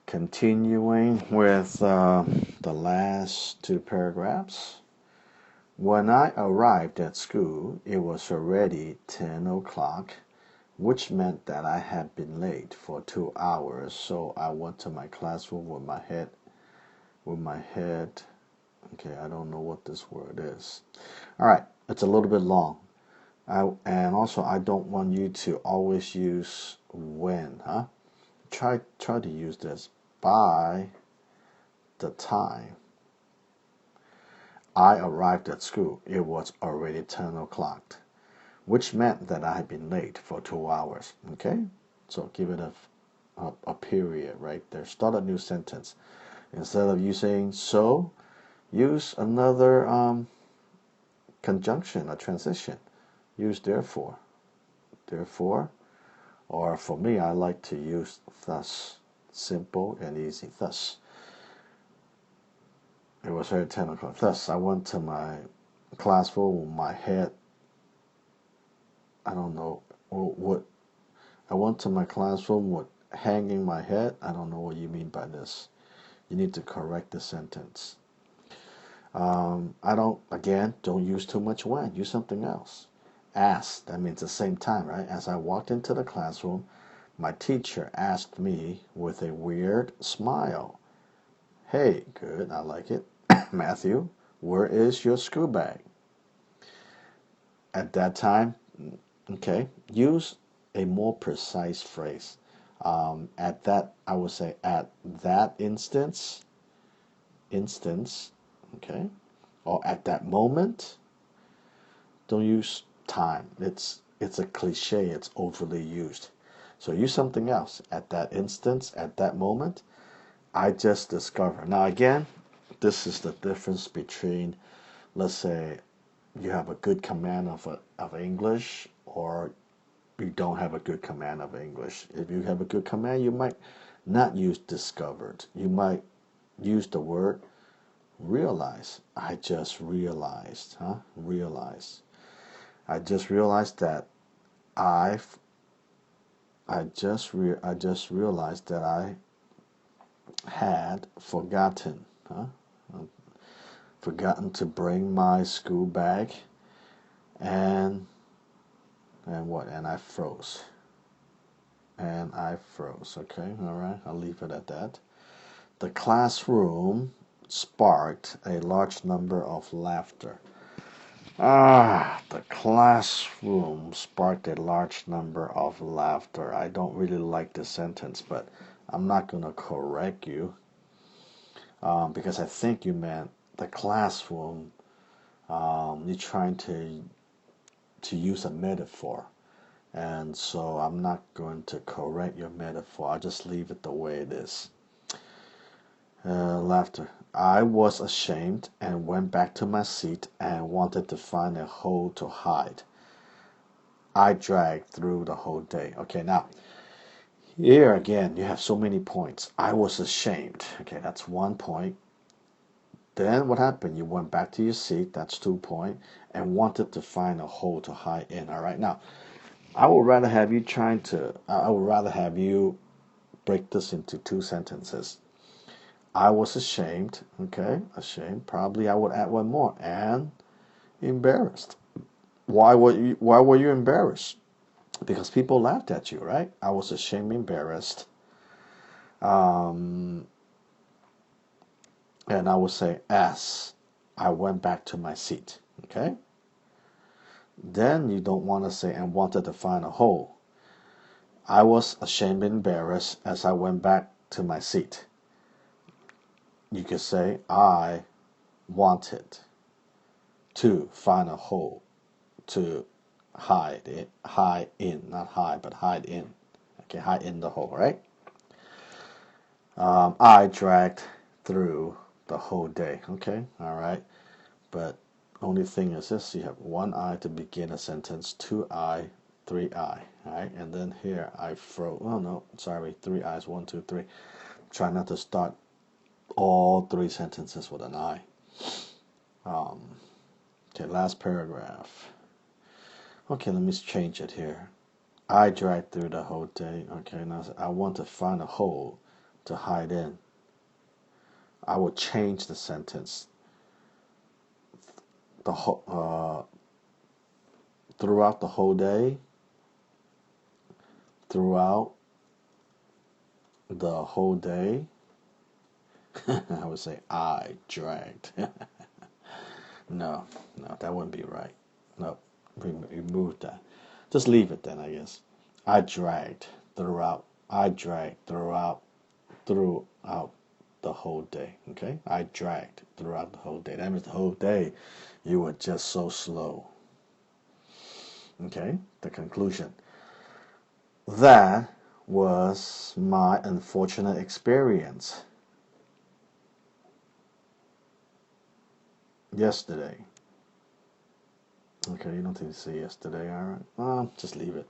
Continuing with the last two paragraphs. When I arrived at school, it was already 10 o'clock, which meant that I had been late for 2 hours. So I went to my classroom with my head. Okay, I don't know what this word is. All right, it's a little bit long. And also, I don't want you to always use when, huh? Try to use this. By the time I arrived at school, it was already 10 o'clock, which meant that I had been late for 2 hours. Okay? So give it a period right there. Start a new sentence. Instead of using so, use another conjunction, a transition. Use therefore. Therefore, or for me, I like to use thus. Simple and easy. Thus. It was already 10 o'clock. Thus, I went to my classroom with my head. I don't know what. I went to my classroom with hanging my head. I don't know what you mean by this. You need to correct the sentence. Don't use too much when. Use something else. As, that means the same time, right? As I walked into the classroom, my teacher asked me with a weird smile, "Hey, good, I like it. Matthew, where is your school bag?" At that time, okay, use a more precise phrase. I would say at that instance, okay, or at that moment. Don't use time. It's a cliche. It's overly used. So use something else. At that instance, at that moment, I just discovered. Now again, this is the difference between, let's say, you have a good command of English, or you don't have a good command of English. If you have a good command, you might not use discovered. You might use the word realize. I just realized, huh? Realize. I just realized that I've I just realized that I had forgotten, huh? Forgotten to bring my school bag, and what? And I froze. And I froze. Okay, all right. I'll leave it at that. The classroom sparked a large number of laughter. The classroom sparked a large number of laughter. I don't really like this sentence, but I'm not going to correct you because I think you meant the classroom. You're trying to use a metaphor, and so I'm not going to correct your metaphor. I'll just leave it the way it is. Laughter. I was ashamed and went back to my seat and wanted to find a hole to hide. I dragged through the whole day. Okay, now, here again, you have so many points. I was ashamed. Okay, that's 1 point. Then what happened? You went back to your seat. That's 2 points. And wanted to find a hole to hide in. All right, now, I would rather have you break this into two sentences. I was ashamed, okay, ashamed. Probably I would add one more, and embarrassed. Why were you embarrassed? Because people laughed at you, right? I was ashamed, embarrassed. And I would say as I went back to my seat, okay? Then you don't want to say and wanted to find a hole. I was ashamed, embarrassed as I went back to my seat. You could say I wanted to find a hole to hide in, not hide, but hide in. Okay, hide in the hole, right? I dragged through the whole day. Okay, all right. But only thing is this: you have one I to begin a sentence, two I, three I. All right, and then here I froze. Oh no, sorry, three I's. 1, 2, 3. Try not to start all three sentences with an I. Okay, last paragraph. Okay, let me change it here. I dragged through the whole day. Okay, now I want to find a hole to hide in. I will change the sentence. Throughout the whole day, throughout the whole day, I would say I dragged. No, that wouldn't be right. No, remove that. Just leave it then, I guess. I dragged throughout. I dragged throughout the whole day. Okay? I dragged throughout the whole day. That means the whole day you were just so slow. Okay? The conclusion. That was my unfortunate experience yesterday. Okay, you don't need to say yesterday, alright? Just leave it.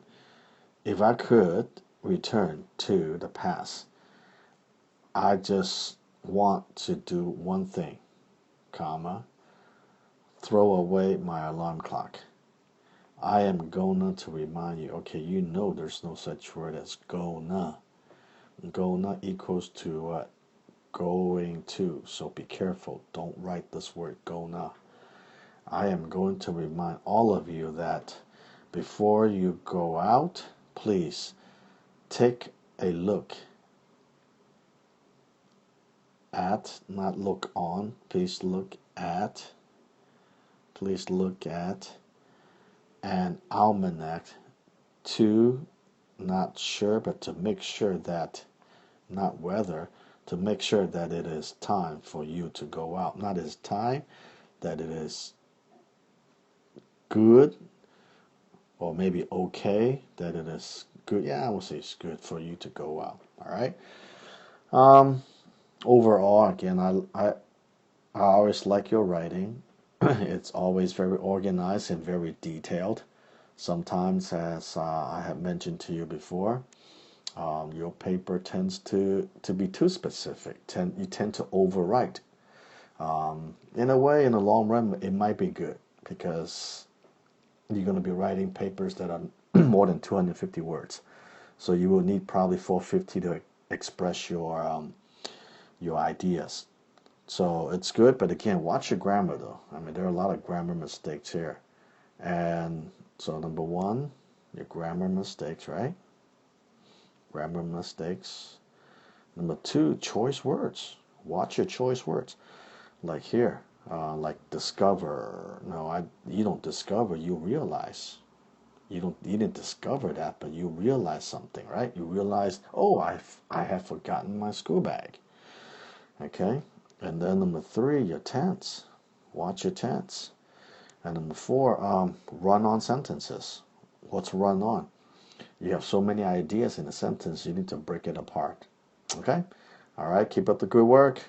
If I could return to the past, I just want to do one thing, comma, throw away my alarm clock. I am gonna to remind you, okay, you know there's no such word as gonna. Gonna equals to what? Going to. So be careful. Don't write this word gonna. I am going to remind all of you that before you go out, please take a look at, not look on, please look at an almanac to, not sure, but to make sure that, not whether, to make sure that it is time for you to go out. Not as time, that it is good, or maybe okay, that it is good. Yeah, I would say it's good for you to go out. All right. Overall, again, I always like your writing. It's always very organized and very detailed. Sometimes, as I have mentioned to you before, your paper tends to be too specific. You tend to overwrite. In a way, in the long run, it might be good because you're going to be writing papers that are more than 250 words. So you will need probably 450 to express your ideas. So it's good, but again, watch your grammar though. I mean, there are a lot of grammar mistakes here. And so number one, your grammar mistakes, right? Grammar mistakes. Number two, choice words. Watch your choice words. Like here, like discover. No, you don't discover, you realize. You didn't discover that, but you realize something, right? You realize, oh, I have forgotten my school bag. Okay? And then number three, your tense. Watch your tense. And number four, run-on sentences. What's run on? You have so many ideas in a sentence, you need to break it apart. Okay? All right, keep up the good work.